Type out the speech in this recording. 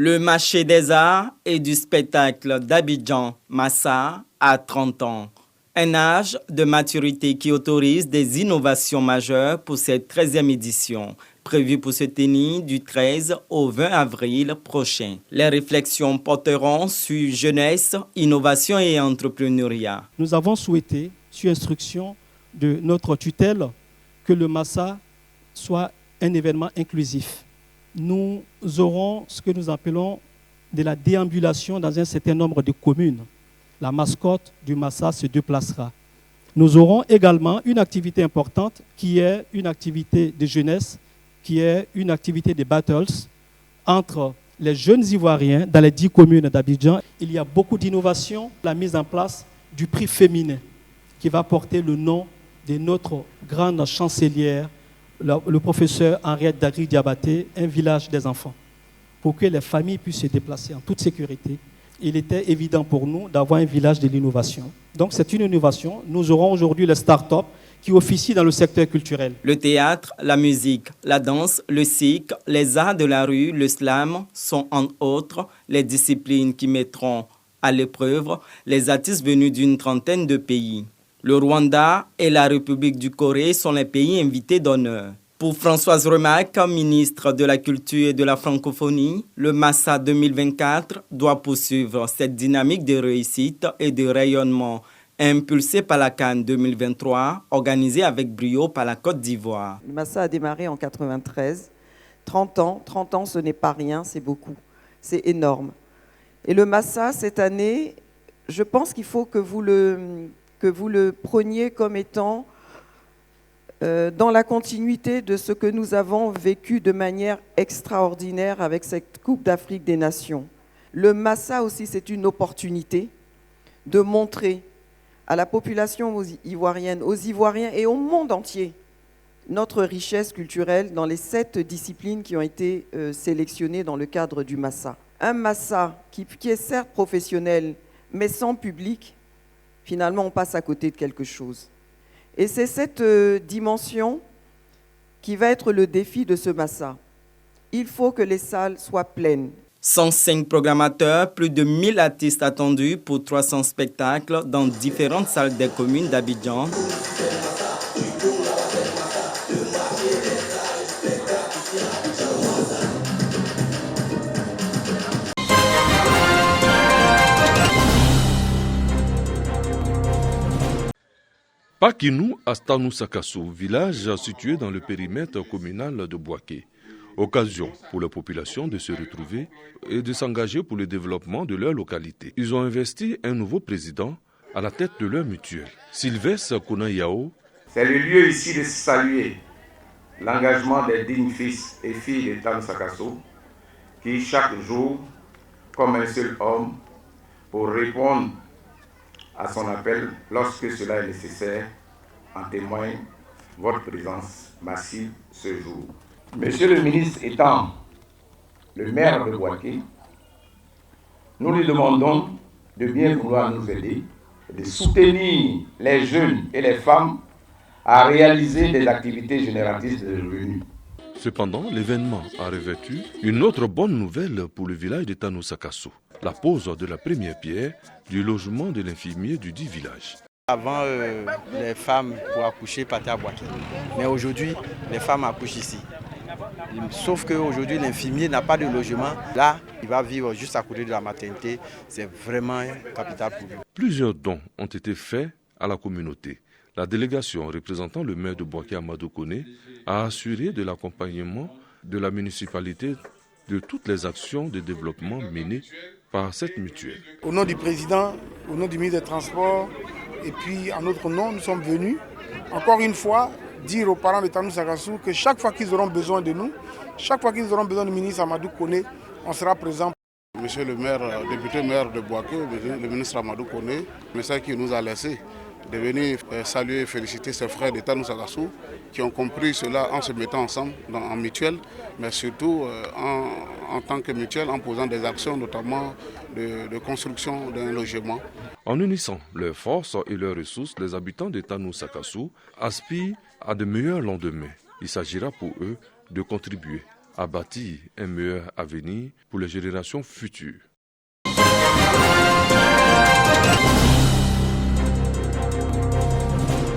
Le marché des arts et du spectacle d'Abidjan, Massa, a 30 ans. Un âge de maturité qui autorise des innovations majeures pour cette 13e édition, prévue pour se tenir du 13 au 20 avril prochain. Les réflexions porteront sur jeunesse, innovation et entrepreneuriat. Nous avons souhaité, sur instruction de notre tutelle, que le Massa soit un événement inclusif. Nous aurons ce que nous appelons de la déambulation dans un certain nombre de communes. La mascotte du Massa se déplacera. Nous aurons également une activité importante qui est une activité de jeunesse, qui est une activité de battles entre les jeunes Ivoiriens dans les 10 communes d'Abidjan. Il y a beaucoup d'innovations, la mise en place du prix féminin qui va porter le nom de notre grande chancelière, le professeur Henriette Dagri Diabaté, un village des enfants, pour que les familles puissent se déplacer en toute sécurité. Il était évident pour nous d'avoir un village de l'innovation. Donc c'est une innovation. Nous aurons aujourd'hui les start-up qui officient dans le secteur culturel. Le théâtre, la musique, la danse, le cirque, les arts de la rue, le slam sont en autres les disciplines qui mettront à l'épreuve les artistes venus d'une trentaine de pays. Le Rwanda et la République du Corée sont les pays invités d'honneur. Pour Françoise Remac, ministre de la Culture et de la Francophonie, le Massa 2024 doit poursuivre cette dynamique de réussite et de rayonnement impulsée par la Cannes 2023, organisée avec brio par la Côte d'Ivoire. Le Massa a démarré en 1993. 30 ans, ce n'est pas rien, c'est beaucoup. C'est énorme. Et le Massa, cette année, je pense qu'il faut que vous le preniez comme étant dans la continuité de ce que nous avons vécu de manière extraordinaire avec cette Coupe d'Afrique des Nations. Le Massa aussi, c'est une opportunité de montrer à la population ivoirienne, aux Ivoiriens et au monde entier notre richesse culturelle dans les 7 disciplines qui ont été sélectionnées dans le cadre du Massa. Un Massa qui est certes professionnel, mais sans public, finalement on passe à côté de quelque chose. Et c'est cette dimension qui va être le défi de ce Massa. Il faut que les salles soient pleines. 105 programmateurs, plus de 1000 artistes attendus pour 300 spectacles dans différentes salles des communes d'Abidjan. Pakinou Astanou Sakassou, village situé dans le périmètre communal de Bouaké. Occasion pour la population de se retrouver et de s'engager pour le développement de leur localité. Ils ont investi un nouveau président à la tête de leur mutuelle, Sylvestre Kounayao. C'est le lieu ici de saluer l'engagement des dignes fils et filles de Tanou Sakassou qui chaque jour, comme un seul homme, pour répondre à son appel lorsque cela est nécessaire, en témoigne votre présence massive ce jour. Monsieur le ministre étant le maire de Bouaké, nous lui demandons de bien vouloir nous aider, de soutenir les jeunes et les femmes à réaliser des activités génératrices de revenus. Cependant, l'événement a revêtu une autre bonne nouvelle pour le village de Tanou Sakassou, la pose de la première pierre du logement de l'infirmier du dit village. Avant, les femmes pour accoucher partaient à Bouaké. Mais aujourd'hui, les femmes accouchent ici. Sauf qu'aujourd'hui, l'infirmier n'a pas de logement. Là, il va vivre juste à côté de la maternité. C'est vraiment capital pour lui. Plusieurs dons ont été faits à la communauté. La délégation représentant le maire de Bouaké, Amadou Koné, a assuré de l'accompagnement de la municipalité de toutes les actions de développement menées par cette mutuelle. Au nom du président, au nom du ministre des Transports, et puis en notre nom, nous sommes venus, encore une fois, dire aux parents de Tanou Sakassou que chaque fois qu'ils auront besoin de nous, chaque fois qu'ils auront besoin du ministre Amadou Koné, on sera présent. Monsieur le maire, député maire de Bouaké, le ministre Amadou Koné, le message qu'il nous a laissé, de venir saluer et féliciter ses frères de Tanou Sakassou qui ont compris cela en se mettant ensemble en mutuelle, mais surtout en tant que mutuelle, en posant des actions notamment de construction d'un logement. En unissant leurs forces et leurs ressources, les habitants de Tanou Sakassou aspirent à de meilleurs lendemains. Il s'agira pour eux de contribuer à bâtir un meilleur avenir pour les générations futures.